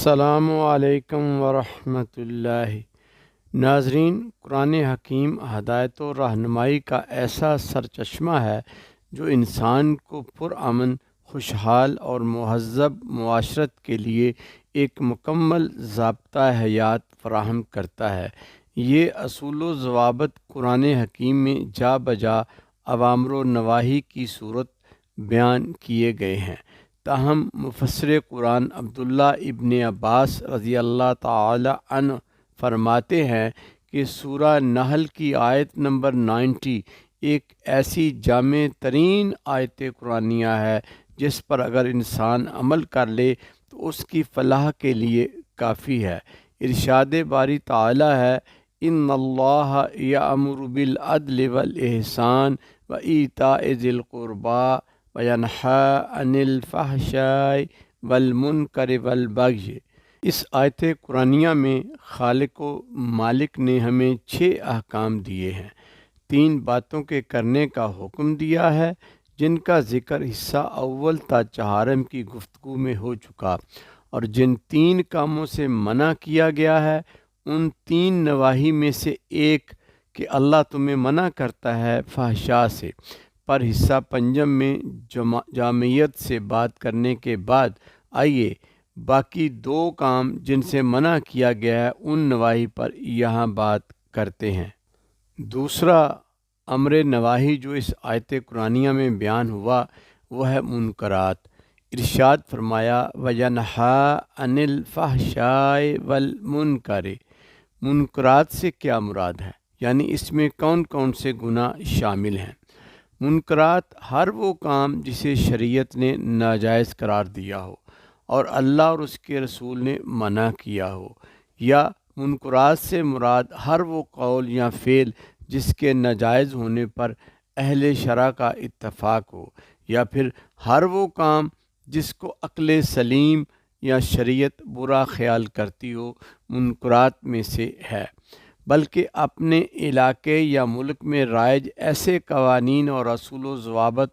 السلام علیکم ورحمۃ اللہ۔ ناظرین، قرآن حکیم ہدایت و رہنمائی کا ایسا سرچشمہ ہے جو انسان کو پرامن، خوشحال اور مہذب معاشرت کے لیے ایک مکمل ضابطہ حیات فراہم کرتا ہے۔ یہ اصول و ضوابط قرآن حکیم میں جا بجا اوامر و نواہی کی صورت بیان کیے گئے ہیں۔ تاہم مفسر قرآن عبداللہ ابن عباس رضی اللہ تعالی عنہ فرماتے ہیں کہ سورہ نحل کی آیت نمبر 90 ایک ایسی جامع ترین آیت قرآنیہ ہے جس پر اگر انسان عمل کر لے تو اس کی فلاح کے لیے کافی ہے۔ ارشاد باری تعالی ہے، ان اللہ یأمر بالعدل والاحسان وایتاء ذی القربی وینہی عن الفحشاء والمنکر والبغی۔ اس آیت قرآنیہ میں خالق و مالک نے ہمیں 6 احکام دیے ہیں۔ 3 باتوں کے کرنے کا حکم دیا ہے جن کا ذکر حصہ اول تا 4 کی گفتگو میں ہو چکا، اور جن 3 کاموں سے منع کیا گیا ہے ان 3 نواہی میں سے ایک کہ اللہ تمہیں منع کرتا ہے فحشاء سے، پر حصہ 5 میں جامعیت سے بات کرنے کے بعد آئیے باقی 2 کام جن سے منع کیا گیا ہے ان نواہی پر یہاں بات کرتے ہیں۔ دوسرا امر نواہی جو اس آیت قرآنیہ میں بیان ہوا وہ ہے منکرات۔ ارشاد فرمایا وَيَنْهَا عَنِ الْفَحْشَاءِ وَالْمُنْكَرِ۔ منکرات سے کیا مراد ہے، یعنی اس میں کون کون سے گناہ شامل ہیں؟ منکرات ہر وہ کام جسے شریعت نے ناجائز قرار دیا ہو اور اللہ اور اس کے رسول نے منع کیا ہو، یا منکرات سے مراد ہر وہ قول یا فعل جس کے ناجائز ہونے پر اہل شرع کا اتفاق ہو، یا پھر ہر وہ کام جس کو عقل سلیم یا شریعت برا خیال کرتی ہو منکرات میں سے ہے۔ بلکہ اپنے علاقے یا ملک میں رائج ایسے قوانین اور اصول و ضوابط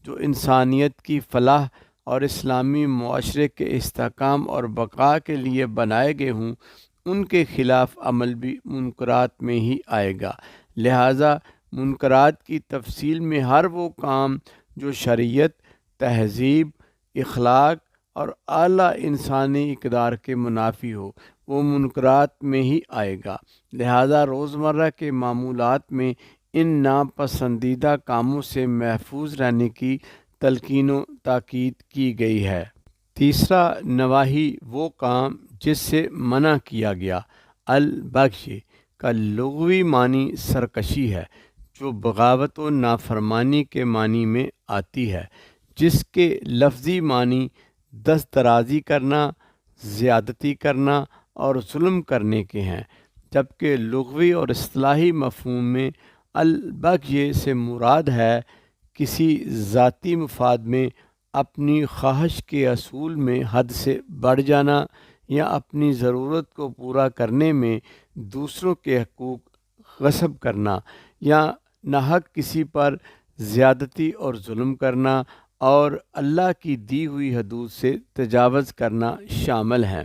جو انسانیت کی فلاح اور اسلامی معاشرے کے استحکام اور بقا کے لیے بنائے گئے ہوں، ان کے خلاف عمل بھی منکرات میں ہی آئے گا۔ لہٰذا منکرات کی تفصیل میں ہر وہ کام جو شریعت، تہذیب، اخلاق اور اعلیٰ انسانی اقدار کے منافی ہو وہ منکرات میں ہی آئے گا۔ لہذا روزمرہ کے معمولات میں ان ناپسندیدہ کاموں سے محفوظ رہنے کی تلقین و تاکید کی گئی ہے۔ تیسرا نواہی وہ کام جس سے منع کیا گیا۔ البغی کا لغوی معنی سرکشی ہے، جو بغاوت و نافرمانی کے معنی میں آتی ہے، جس کے لفظی معنی دست درازی کرنا، زیادتی کرنا اور ظلم کرنے کے ہیں، جبکہ لغوی اور اصطلاحی مفہوم میں البغی سے مراد ہے کسی ذاتی مفاد میں اپنی خواہش کے اصول میں حد سے بڑھ جانا، یا اپنی ضرورت کو پورا کرنے میں دوسروں کے حقوق غصب کرنا، یا ناحق کسی پر زیادتی اور ظلم کرنا اور اللہ کی دی ہوئی حدود سے تجاوز کرنا شامل ہیں۔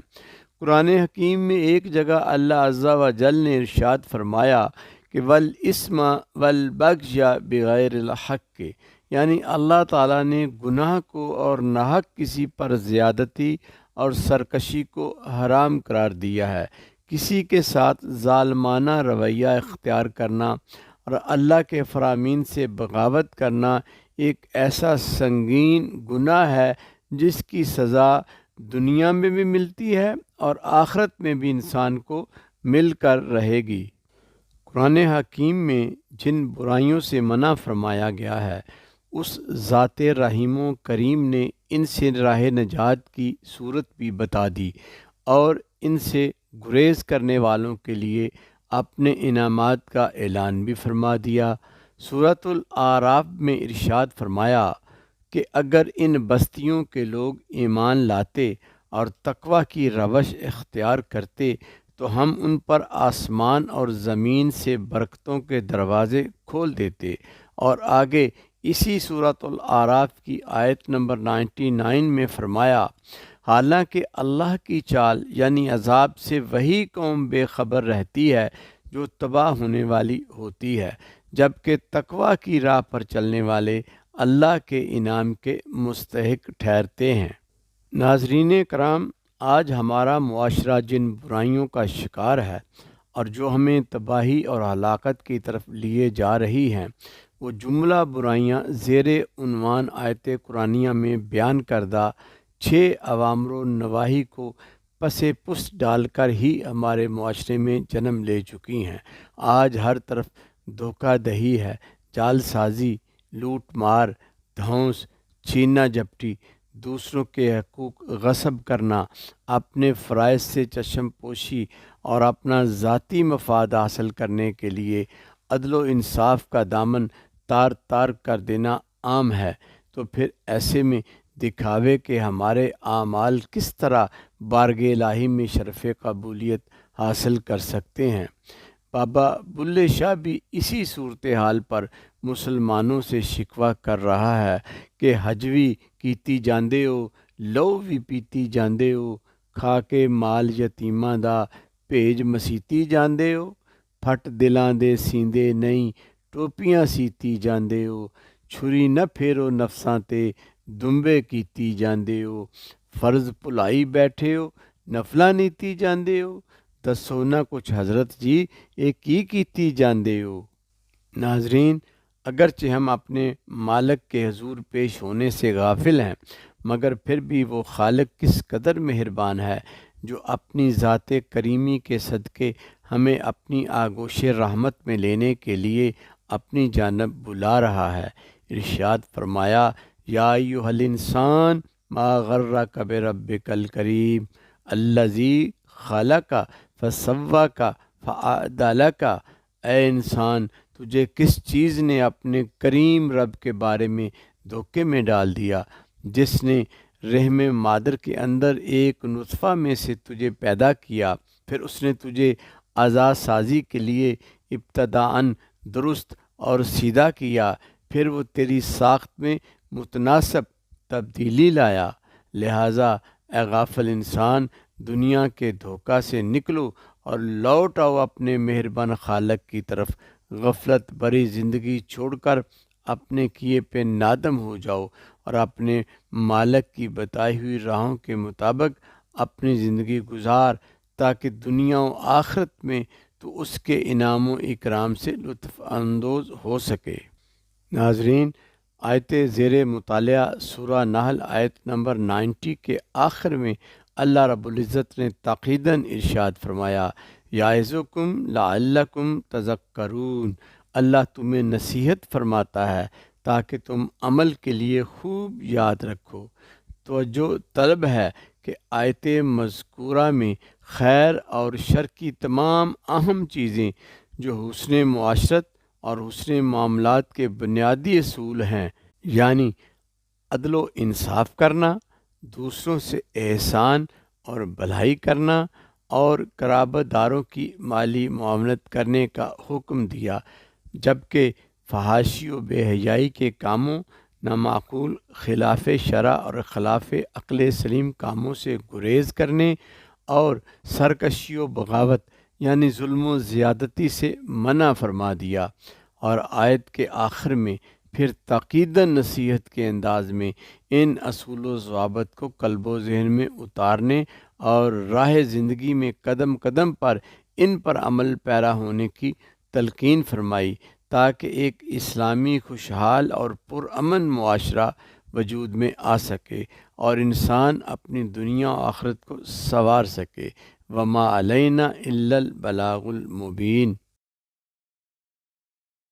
قرآن حکیم میں ایک جگہ اللہ عز و جل نے ارشاد فرمایا کہ والاسم والبغی بغیر الحق، یعنی اللہ تعالیٰ نے گناہ کو اور ناحق کسی پر زیادتی اور سرکشی کو حرام قرار دیا ہے۔ کسی کے ساتھ ظالمانہ رویہ اختیار کرنا اور اللہ کے فرامین سے بغاوت کرنا ایک ایسا سنگین گناہ ہے جس کی سزا دنیا میں بھی ملتی ہے اور آخرت میں بھی انسان کو مل کر رہے گی۔ قرآن حکیم میں جن برائیوں سے منع فرمایا گیا ہے اس ذات رحیم و کریم نے ان سے راہ نجات کی صورت بھی بتا دی اور ان سے گریز کرنے والوں کے لیے اپنے انعامات کا اعلان بھی فرما دیا۔ سورۃ الاعراف میں ارشاد فرمایا کہ اگر ان بستیوں کے لوگ ایمان لاتے اور تقوی کی روش اختیار کرتے تو ہم ان پر آسمان اور زمین سے برکتوں کے دروازے کھول دیتے۔ اور آگے اسی سورۃ الاعراف کی آیت نمبر 99 میں فرمایا حالانکہ اللہ کی چال یعنی عذاب سے وہی قوم بے خبر رہتی ہے جو تباہ ہونے والی ہوتی ہے، جبکہ تقوی کی راہ پر چلنے والے اللہ کے انعام کے مستحق ٹھہرتے ہیں۔ ناظرین کرام، آج ہمارا معاشرہ جن برائیوں کا شکار ہے اور جو ہمیں تباہی اور ہلاکت کی طرف لیے جا رہی ہیں، وہ جملہ برائیاں زیر عنوان آیت قرآنیہ میں بیان کردہ 6 اوامر و نواہی کو پس پس ڈال کر ہی ہمارے معاشرے میں جنم لے چکی ہیں۔ آج ہر طرف دھوکہ دہی ہے، جال سازی، لوٹ مار، دھونس، چھینا جھپٹی، دوسروں کے حقوق غصب کرنا، اپنے فرائض سے چشم پوشی اور اپنا ذاتی مفاد حاصل کرنے کے لیے عدل و انصاف کا دامن تار تار کر دینا عام ہے۔ تو پھر ایسے میں دکھاوے کے ہمارے اعمال کس طرح بارگاہ الہی میں شرف قبولیت حاصل کر سکتے ہیں؟ بابا بلے شاہ بھی اسی صورتحال پر مسلمانوں سے شکوہ کر رہا ہے کہ حجوی کیتی جاندے ہو، لو بھی پیتی جاندے ہو، کھا کے مال یتیماں دا بھیج مسیتی جاندے ہو، پھٹ دلاں دے سیندے نہیں ٹوپیاں سیتی جاندے ہو، چھری نہ پھیرو نفساں تے دمبے کیتی جاندے ہو، فرض بھلائی بیٹھے ہو نفلاں نیتی جاندے ہو، دسو نہ کچھ حضرت جی یہ کی کیتی جاندے ہو۔ ناظرین، اگرچہ ہم اپنے مالک کے حضور پیش ہونے سے غافل ہیں، مگر پھر بھی وہ خالق کس قدر مہربان ہے جو اپنی ذات کریمی کے صدقے ہمیں اپنی آغوش رحمت میں لینے کے لیے اپنی جانب بلا رہا ہے۔ ارشاد فرمایا، یا ایھا الانسان ما غرک بربک الکریم الذی خلق فسواک فعدلک۔ اے انسان، تجھے کس چیز نے اپنے کریم رب کے بارے میں دھوکے میں ڈال دیا، جس نے رحم مادر کے اندر ایک نطفہ میں سے تجھے پیدا کیا، پھر اس نے تجھے اعضاء سازی کے لیے ابتداءً درست اور سیدھا کیا، پھر وہ تیری ساخت میں متناسب تبدیلی لایا۔ لہٰذا اے غافل انسان، دنیا کے دھوکہ سے نکلو اور لوٹ آؤ اپنے مہربان خالق کی طرف۔ غفلت بری زندگی چھوڑ کر اپنے کیے پہ نادم ہو جاؤ اور اپنے مالک کی بتائی ہوئی راہوں کے مطابق اپنی زندگی گزار، تاکہ دنیا و آخرت میں تو اس کے انعام و اکرام سے لطف اندوز ہو سکے۔ ناظرین، آیت زیر مطالعہ سورہ نحل آیت نمبر 90 کے آخر میں اللہ رب العزت نے تاکیداً ارشاد فرمایا، یعظکم لعلکم تذکرون۔ اللہ تمہیں نصیحت فرماتا ہے تاکہ تم عمل کے لیے خوب یاد رکھو۔ توجہ طلب ہے کہ آیت مذکورہ میں خیر اور شر کی تمام اہم چیزیں جو حسن معاشرت اور حسن معاملات کے بنیادی اصول ہیں، یعنی عدل و انصاف کرنا، دوسروں سے احسان اور بھلائی کرنا اور قرابت داروں کی مالی معاونت کرنے کا حکم دیا، جبکہ فحاشی و بے حیائی کے کاموں، نامعقول خلاف شرع اور خلاف عقل سلیم کاموں سے گریز کرنے اور سرکشی و بغاوت یعنی ظلم و زیادتی سے منع فرما دیا۔ اور آیت کے آخر میں پھر تاکیداً نصیحت کے انداز میں ان اصول و ضوابط کو قلب و ذہن میں اتارنے اور راہ زندگی میں قدم قدم پر ان پر عمل پیرا ہونے کی تلقین فرمائی، تاکہ ایک اسلامی خوشحال اور پرامن معاشرہ وجود میں آ سکے اور انسان اپنی دنیا و آخرت کو سنوار سکے۔ وما علینا الا البلاغ المبین۔